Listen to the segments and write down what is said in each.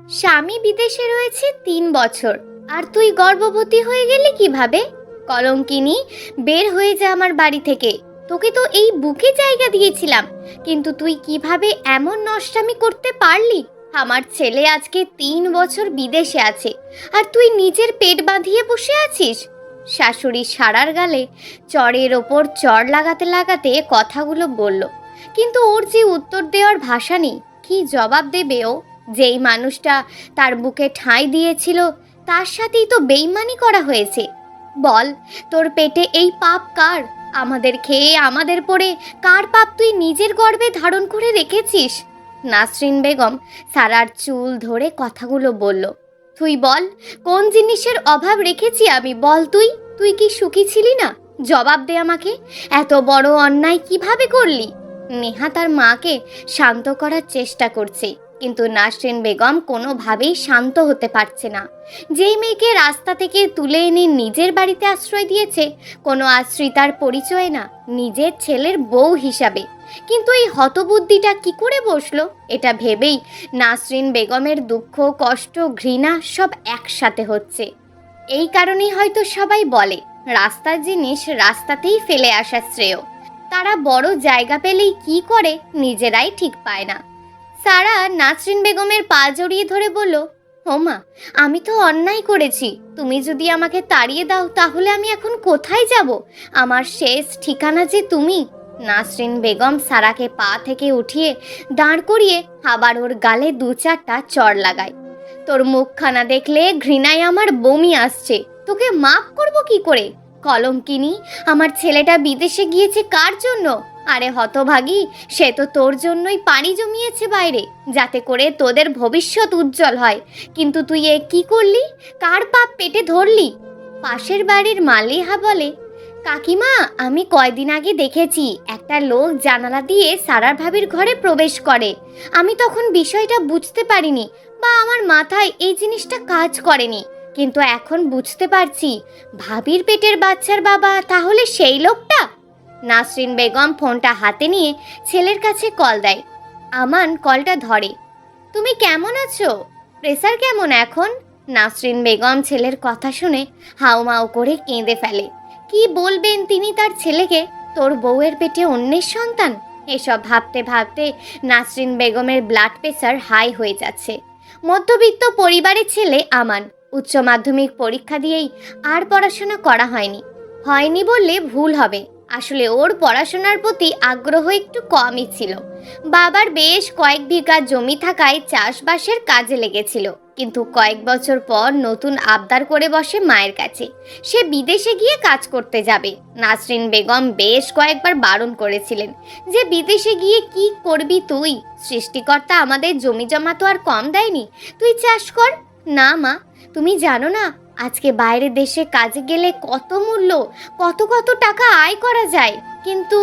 স্বামী বিদেশে রয়েছে 3 বছর, আর তুই গর্ভবতী হয়ে গেলি কিভাবে? কলঙ্কিনী, বের হয়ে যা আমার বাড়ি থেকে। তোকে তো এই বুকে জায়গা দিয়েছিলাম, কিন্তু তুই কিভাবে এমন নষ্টামি করতে পারলি? আমার ছেলে আজকে 3 বছর বিদেশে আছে, আর তুই নিজের পেট বাঁধিয়ে বসে আছিস। শাশুড়ি সারার গালে চড়ের ওপর চড় লাগাতে লাগাতে কথাগুলো বলল, কিন্তু ওর যে উত্তর দেওয়ার ভাষা নেই। কি জবাব দেবে ও? যেই মানুষটা তার বুকে ঠাঁই দিয়েছিল, তার সাথেই তো বেইমানি করা হয়েছে। বল, তোর পেটে এই পাপ কার? আমাদের খেয়ে আমাদের পরে কার পাপ তুই নিজের গর্ভে ধারণ করে রেখেছিস? নাসরিন বেগম সারার চুল ধরে কথাগুলো বলল। তুই বল, কোন জিনিসের অভাব রেখেছি আমি? বল, তুই তুই কি সুখী ছিলি না? জবাব দে আমাকে। এত বড় অন্যায় কিভাবে করলি? নেহা তার মাকে শান্ত করার চেষ্টা করছে, কিন্তু নাসরিন বেগম কোনোভাবেই শান্ত হতে পারছে না। যেই মেয়েকে রাস্তা থেকে তুলে এনে নিজের বাড়িতে আশ্রয় দিয়েছে, কোনো আশ্রিতার পরিচয় না, নিজের ছেলের বউ হিসাবে, কিন্তু এই হতবুদ্ধিটা কি করে বসলো? এটা ভেবেই নাসরিন বেগমের দুঃখ, কষ্ট, ঘৃণা সব একসাথে হচ্ছে। এই কারণেই হয়তো সবাই বলে, রাস্তার জিনিস রাস্তাতেই ফেলে আসা শ্রেয়। তারা বড় জায়গা পেলেই কি করে নিজেরাই ঠিক পায় না। সারা নাসরিন বেগমের পা জড়িয়ে ধরে বলল, ওমা, আমি তো অন্যায় করেছি। তুমি যদি আমাকে তাড়িয়ে দাও, তাহলে আমি এখন কোথায় যাব? আমার শেষ ঠিকানা যে তুমি। নাসরিন বেগম সারাকে পা থেকে উঠিয়ে দাঁড় করিয়ে আবার ওর গালে 2-4টা চড় লাগায়। তোর মুখখানা দেখলে ঘৃণায় আমার বমি আসছে। তোকে মাফ করব কি করে? কলঙ্কিনী, আমার ছেলেটা বিদেশে গিয়েছে কার জন্য? আরে হতভাগী, সে তো তোর জন্যই পানি জমিয়েছে বাইরে, যাতে করে তোদের ভবিষ্যৎ উজ্জ্বল হয়। কিন্তু তুই এ কি করলি? কার পাপ পেটে ধরলি? পাশের বাড়ির মালিহা বলে, কাকিমা, আমি কয়দিন আগে দেখেছি একটা লোক জানালা দিয়ে সারার ভাবির ঘরে প্রবেশ করে। আমি তখন বিষয়টা বুঝতে পারিনি, বা আমার মাথায় এই জিনিসটা কাজ করেনি, কিন্তু এখন বুঝতে পারছি ভাবির পেটের বাচ্চার বাবা তাহলে সেই লোকটা। নাসরিন বেগম ফোনটা হাতে নিয়ে ছেলের কাছে কল দেয়। আমান কলটা ধরে। তুমি কেমন আছো? প্রেসার কেমন এখন? নাসরিন বেগম ছেলের কথা শুনে হাউমাউ করে কেঁদে ফেলে। কি বলবেন তিনি তার ছেলেকে? তোর বউয়ের পেটে অন্যের সন্তান? এসব ভাবতে ভাবতে নাসরিন বেগমের ব্লাড প্রেসার হাই হয়ে যাচ্ছে। মধ্যবিত্ত পরিবারের ছেলে আমান উচ্চ মাধ্যমিক পরীক্ষা দিয়েই আর পড়াশোনা করা হয়নি বললে ভুল হবে। আসলে ওর পড়াশোনার প্রতি আগ্রহ একটু কমই ছিল। বাবার বেশ কয়েক বিঘা জমি থাকায় চাষবাসের কাজে লেগেছিল, কিন্তু কয়েক বছর পর নতুন আবদার করে বসে মায়ের কাছে, সে বিদেশে গিয়ে কাজ করতে যাবে। নাসরিন বেগম বেশ কয়েকবার বারণ করেছিলেন যে বিদেশে গিয়ে কি করবি তুই? সৃষ্টিকর্তা আমাদের জমি জমা তো আর কম দেয়নি, তুই চাষ কর। না মা, তুমি জানো না আজকে বাইরের দেশে কাজে গেলে কত মূল্য, কত কত টাকা আয় করা যায়। কিন্তু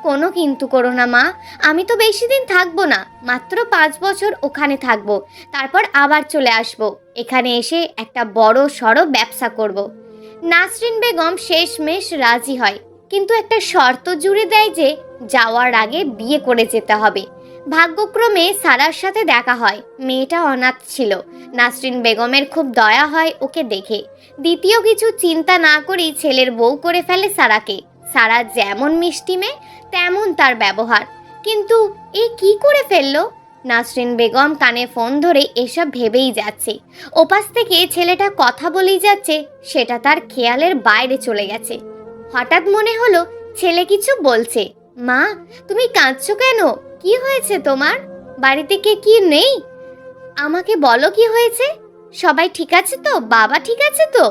কোনো কিন্তু করো না মা, আমি তো বেশি দিন থাকবো না, মাত্র 5 বছর ওখানে থাকবো, তারপর আবার চলে আসবো। এখানে এসে একটা বড় সড়ো ব্যবসা করব। নাসরিন বেগম শেষমেশ রাজি হয়, কিন্তু একটা শর্ত জুড়ে দেয় যে যাওয়ার আগে বিয়ে করে যেতে হবে। ভাগ্যক্রমে সারার সাথে দেখা হয়। মেয়েটা অনাথ ছিল। নাসরিন বেগমের খুব দয়া হয় ওকে দেখে। দ্বিতীয় কিছু চিন্তা না করেই ছেলের বউ করে ফেলে সারাকে। সারা যেমন মিষ্টি মেয়ে, তেমন তার ব্যবহার। কিন্তু এ কি করে ফেললো? নাসরিন বেগম কানে ফোন ধরে এসব ভেবেই যাচ্ছে। ওপাশ থেকে ছেলেটা কথা বলেই যাচ্ছে, সেটা তার খেয়ালের বাইরে চলে গেছে। হঠাৎ মনে হলো ছেলে কিছু বলছে। মা, তুমি কাঁদছো কেন? কি হয়েছে তোমার? বাড়িতে কে কি নেই? আমাকে বলো কি হয়েছে? সবাই ঠিক আছে তো? বাবা ঠিক আছে তো?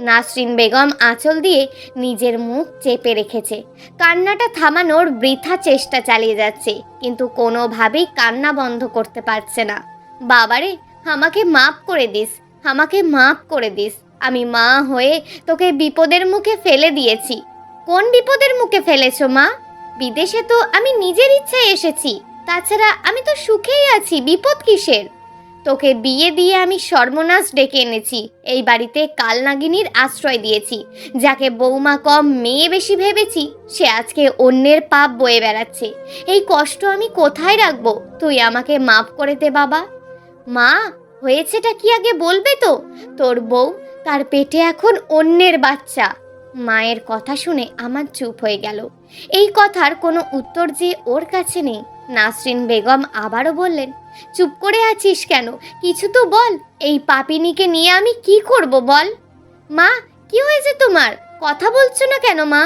নাসরিন বেগম আঁচল দিয়ে নিজের মুখ চেপে রেখেছে। কান্নাটা থামানোর বৃথা চেষ্টা চালিয়ে যাচ্ছে, কিন্তু কোনোভাবেই কান্না বন্ধ করতে পারছে না। বাবারে, আমাকে মাফ করে দিস, আমাকে মাফ করে দিস। আমি মা হয়ে তোকে বিপদের মুখে ফেলে দিয়েছি। কোন বিপদের মুখে ফেলেছো মা? বিদেশে তো আমি নিজের ইচ্ছায় এসেছি, তাছাড়া আমি তো সুখেই আছি, বিপদ কিসের? তোকে বিয়ে দিয়ে আমি সর্বনাশ ডেকে এনেছি। এই বাড়িতে কালনাগিনীর আশ্রয় দিয়েছি। যাকে বৌমা কম মেয়ে বেশি ভেবেছি, সে আজকে অন্যের পাপ বয়ে বেড়াচ্ছে। এই কষ্ট আমি কোথায় রাখবো? তুই আমাকে মাফ করে দে বাবা। মা, হয়েছেটা কি আগে বলবে তো? তোর বউ, তার পেটে এখন অন্যের বাচ্চা। মায়ের কথা শুনে আমার চুপ হয়ে গেল। এই কথার কোনো উত্তর যে ওর কাছে নেই। নাসরিন বেগম আবারও বললেন, চুপ করে আছিস কেন? কিছু তো বল। এই পাপিনীকে নিয়ে আমি কি করব বল? মা, কি হয়েছে তোমার? কথা বলছো না কেন মা?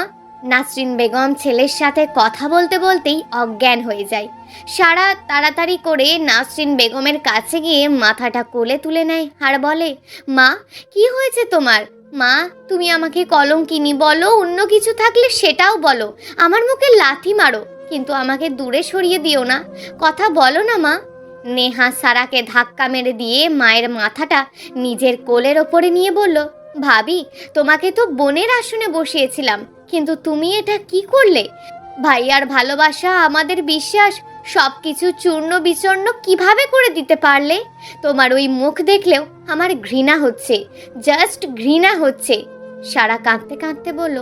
নাসরিন বেগম ছেলের সাথে কথা বলতে বলতেই অজ্ঞান হয়ে যায়। সারা তাড়াতাড়ি করে নাসরিন বেগমের কাছে গিয়ে মাথাটা কোলে তুলে নেয় আর বলে, মা, কি হয়েছে তোমার? মা, তুমি আমাকে কলঙ্কিনী বলো, অন্য কিছু থাকলে সেটাও বলো, আমার মুখে লাথি মারো, কিন্তু আমাকে দূরে সরিয়ে দিও না। কথা বলো না মা। নেহা সারাকে ধাক্কা মেরে দিয়ে মায়ের মাথাটা নিজের কোলের ওপরে নিয়ে বলল, ভাবি, তোমাকে তো বোনের আসনে বসিয়েছিলাম, কিন্তু তুমি এটা কি করলে? ভাইয়ার ভালোবাসা, আমাদের বিশ্বাস, সব কিছু চূর্ণ বিচূর্ণ কিভাবে করে দিতে পারলে? তোমার ওই মুখ দেখলেও আমার ঘৃণা হচ্ছে, জাস্ট ঘৃণা হচ্ছে। সারা কাঁদতে কাঁদতে বলল,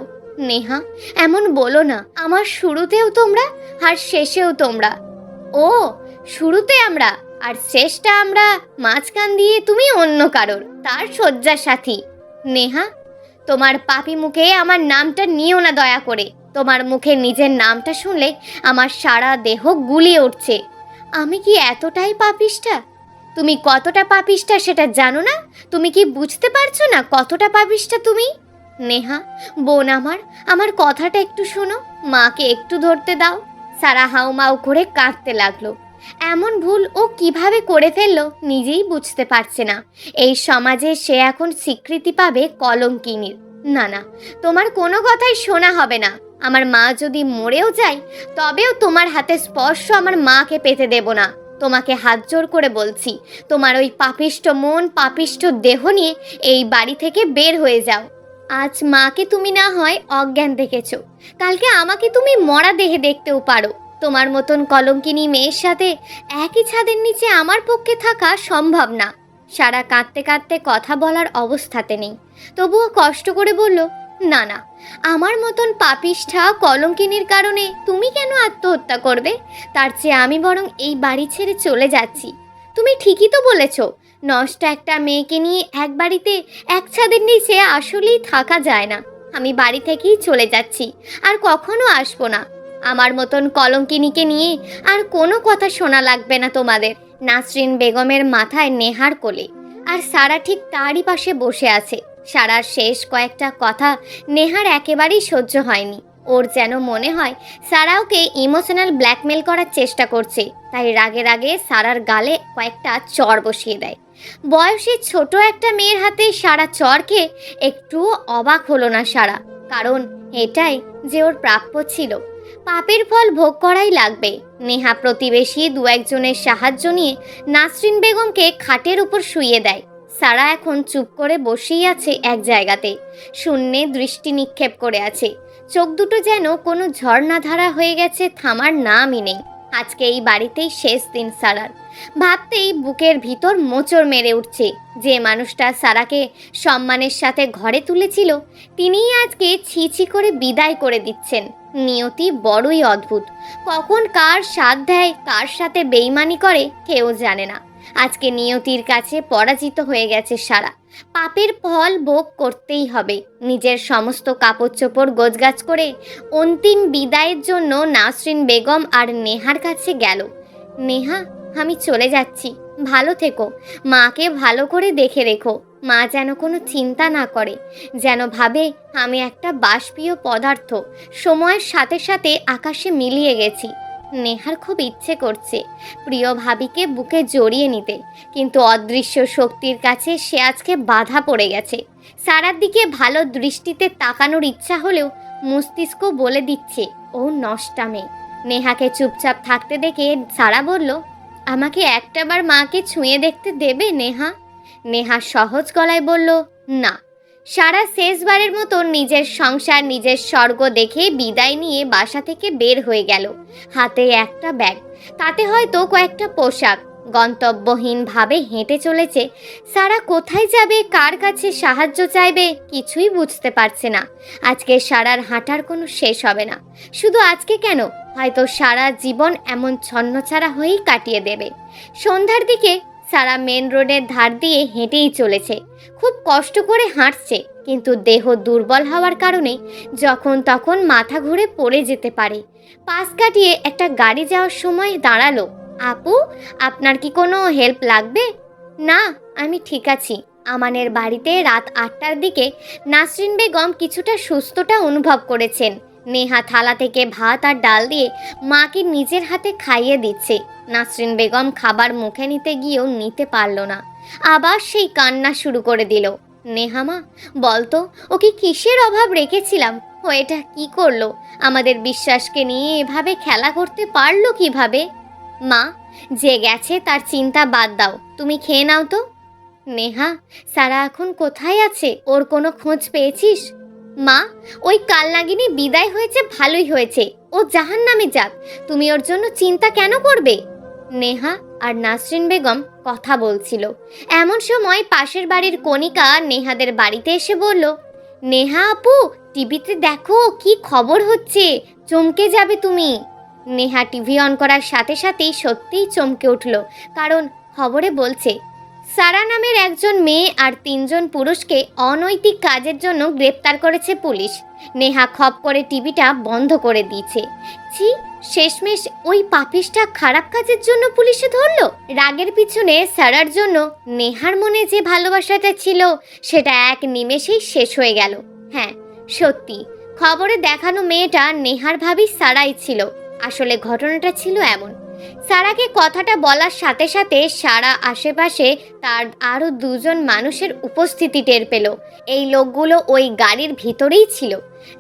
নেহা, এমন বলো না। আমার শুরুতেও তোমরা আর শেষেও তোমরা। ও, শুরুতে আমরা আর শেষটা আমরা, মাঝখান দিয়ে তুমি অন্য কারোর, তার শয্যা সাথী। নেহা, তোমার পাপি মুখে আমার নামটা নিও না দয়া করে। তোমার মুখে নিজের নামটা শুনলে আমার সারা দেহ গুলিয়ে উঠছে। আমি কি এতটাই পাপিষ্ঠা? তুমি কতটা পাপিষ্ঠা সেটা জানো না? তুমি কি বুঝতে পারছো না কতটা পাপিষ্ঠা তুমি? নেহা, বোন আমার, আমার কথাটা একটু শোনো, মাকে একটু ধরতে দাও। সারা হাউমাউ করে কাঁদতে লাগলো। এমন ভুল ও কিভাবে করে ফেললো নিজেই বুঝতে পারছে না। এই সমাজে সে এখন স্বীকৃতি পাবে কলঙ্কিনীর। না না, তোমার কোনো কথাই শোনা হবে না। আমার মা যদি মরেও যায়, তবেও তোমার হাতে স্পর্শ আমার মাকে পেতে দেব না। তোমাকে হাত জোর করে বলছি, তোমার ওই পাপিষ্ট মন, পাপিষ্ট দেহ নিয়ে এই বাড়ি থেকে বের হয়ে যাও। আজ মাকে তুমি না হয় অজ্ঞান দেখেছো, কালকে আমাকে তুমি মরা দেহে দেখতেও পারো। তোমার মতন কলঙ্কিনী মেয়ের সাথে একই ছাদের নিচে আমার পক্ষে থাকা সম্ভব না। সারা কাঁদতে কাঁদতে কথা বলার অবস্থাতে নেই, তবুও কষ্ট করে বলল, না না, আমার মতন পাপিষ্ঠা কলঙ্কিনীর কারণে তুমি কেন আত্মহত্যা করবে? তার চেয়ে আমি বরং এই বাড়ি ছেড়ে চলে যাচ্ছি। তুমি ঠিকই তো বলেছ, নষ্ট একটা মেয়েকে নিয়ে এক বাড়িতে এক ছাদের নিচে আসলেই থাকা যায় না। আমি বাড়ি থেকেই চলে যাচ্ছি, আর কখনো আসবো না। আমার মতন কলঙ্কিনীকে নিয়ে আর কোনো কথা শোনা লাগবে না তোমাদের। নাসরিন বেগমের মাথায় নেহার কোলে, আর সারা ঠিক তারই পাশে বসে আছে। সারার শেষ কয়েকটা কথা নেহার একেবারেই সহ্য হয়নি। ওর যেন মনে হয় সারা ওকে ইমোশনাল ব্ল্যাকমেল করার চেষ্টা করছে, তাই রাগে রাগে সারার গালে কয়েকটা চড় বসিয়ে দেয়। বয়সে ছোট একটা মেয়ের হাতে সারা চড় খেয়ে একটুও অবাক হলো না সারা, কারণ এটাই যে ওর প্রাপ্য ছিল। পাপের ফল ভোগ করাই লাগবে। নেহা প্রতিবেশী দু একজনের সাহায্য নিয়ে নাসরিন বেগমকে খাটের উপর শুইয়ে দেয়। সারা এখন চুপ করে বসেই আছে এক জায়গাতে, শূন্যে দৃষ্টি নিক্ষেপ করে আছে। চোখ দুটো যেন কোনো ঝর্ণাধারা হয়ে গেছে, থামার নামই নেই। আজকে এই বাড়িতেই শেষ দিন সারার। ভাবতেই বুকের ভিতর মোচড় মেরে উঠছে। যে মানুষটা সারাকে সম্মানের সাথে ঘরে তুলেছিল, তিনিই আজকে ছি ছি করে বিদায় করে দিচ্ছেন। নিয়তি বড়ই অদ্ভুত, কখন কার সাথ দেয়, কার সাথে বেইমানি করে কেউ জানে না। আজকে নিয়তির কাছে পরাজিত হয়ে গেছে সারা। পাপের ফল ভোগ করতেই হবে। নিজের সমস্ত কাপড় চোপড় গোছগাছ করে অন্তিম বিদায়ের জন্য নাসরিন বেগম আর নেহার কাছে গেল। নেহা, আমি চলে যাচ্ছি, ভালো থেকো। মাকে ভালো করে দেখে রেখো। মা যেন কোনো চিন্তা না করে, যেন ভাবে আমি একটা বাষ্পীয় পদার্থ, সময়ের সাথে সাথে আকাশে মিলিয়ে গেছি। নেহার খুব ইচ্ছে করছে প্রিয় ভাবিকে বুকে জড়িয়ে নিতে, কিন্তু অদৃশ্য শক্তির কাছে সে আজকে বাধা পড়ে গেছে। সারার দিকে ভালো দৃষ্টিতে তাকানোর ইচ্ছা হলেও মস্তিষ্ক বলে দিচ্ছে ও নষ্টা মেয়ে। নেহাকে চুপচাপ থাকতে দেখে সারা বলল, আমাকে একটাবার মাকে ছুঁয়ে দেখতে দেবে নেহা? নেহা সহজ গলায় বলল, না। সারা শেষবারের মতো নিজের সংসার, নিজের স্বর্গ দেখে বিদায় নিয়ে বাসা থেকে বের হয়ে গেল। হাতে একটা ব্যাগ, তাতে হয়তো কয়েকটা পোশাক। গন্তব্যহীনভাবে হেঁটে চলেছে। সারা কোথায় যাবে, কার কাছে সাহায্য চাইবে, কিছুই বুঝতে পারছে না। আজকে সারার হাঁটার কোনো শেষ হবে না। শুধু আজকে কেন, হয়তো সারা জীবন এমন ছন্নছাড়া হয়েই কাটিয়ে দেবে। সন্ধ্যার দিকে সারা মেন রোডের ধার দিয়ে হেঁটেই চলেছে। খুব কষ্ট করে হাঁটছে, কিন্তু দেহ দুর্বল হওয়ার কারণে যখন তখন মাথা ঘুরে পড়ে যেতে পারে। পাশ কাটিয়ে একটা গাড়ি যাওয়ার সময় দাঁড়ালো। আপু, আপনার কি কোনো হেল্প লাগবে? না, আমি ঠিক আছি। আমানের বাড়িতে রাত 8টার দিকে নাসরিন বেগম কিছুটা সুস্থতা অনুভব করেছেন। নেহা থালা থেকে ভাত আর ডাল দিয়ে মাকে নিজের হাতে খাইয়ে দিচ্ছে। নাসরিন বেগম খাবার মুখে নিতে গিয়েও নিতে পারল না, আবার সেই কান্না শুরু করে দিল। নেহামা, বলতো ওকে কিসের অভাব রেখেছিলাম, ও এটা কি করলো? আমাদের বিশ্বাসকে নিয়ে এভাবে খেলা করতে পারলো কিভাবে? মা, যে গেছে তার চিন্তা বাদ দাও, তুমি খেয়ে নাও তো। নেহা, সারা এখন কোথায় আছে? ওর কোনো খোঁজ পেয়েছিস? মা, ওই কালনাগিনী বিদায় হয়েছে, ভালোই হয়েছে। ও জাহান্নামে যাক, তুমি ওর জন্য চিন্তা কেন করবে? নেহা আর নাসরিন বেগম কথা বলছিল। এমন সময় পাশের বাড়ির কণিকা নেহাদের বাড়িতে এসে বলল, নেহা আপু, টিভিতে দেখো কি খবর হচ্ছে, চমকে যাবে তুমি। নেহা টিভি অন করার সাথে সাথেই সত্যিই চমকে উঠল, কারণ খবরে বলছে সারা নামের একজন মেয়ে আর 3জন পুরুষকে অনৈতিক কাজের জন্য গ্রেপ্তার করেছে পুলিশ। নেহা খপ করে টিভিটা বন্ধ করে দিয়েছে। ছি, শেষমেশ ওই পাপিষ্টা খারাপ কাজের জন্য পুলিশে ধরলো। রাগের পিছনে সারার জন্য নেহার মনে যে ভালোবাসাটা ছিল সেটা এক নিমেষেই শেষ হয়ে গেল। হ্যাঁ, সত্যি খবরে দেখানো মেয়েটা নেহার ভাবি সারাই ছিল। আসলে ঘটনাটা ছিল এমন, সারাকে কথাটা বলার সাথে সাথে সারা আশেপাশে তার আরও 2জন মানুষের উপস্থিতি টের পেল। এই লোকগুলো ওই গাড়ির ভিতরেই ছিল।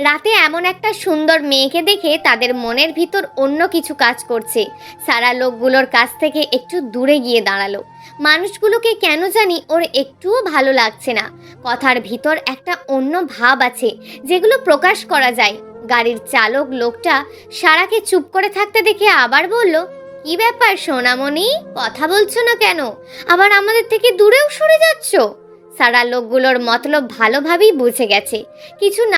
রাতে এমন একটা সুন্দর মেয়েকে দেখে তাদের মনের ভিতর অন্য কিছু কাজ করছে। সারা লোকগুলোর কাছ থেকে একটু দূরে গিয়ে দাঁড়ালো। মানুষগুলোকে কেন জানি ওর একটুও ভালো লাগছে না। কথার ভিতর একটা অন্য ভাব আছে যেগুলো প্রকাশ করা যায়। গাড়ির চালক লোকটা সারাকে চুপ করে থাকতে দেখে আবার বলল, কি ব্যাপার সোনামণি, কথা বলছো না কেন? আবার আমাদের থেকে দূরেও সরে যাচ্ছ? সারা লোকগুলোর মতলব ভালোভাবেই বুঝে গেছে। কিছু না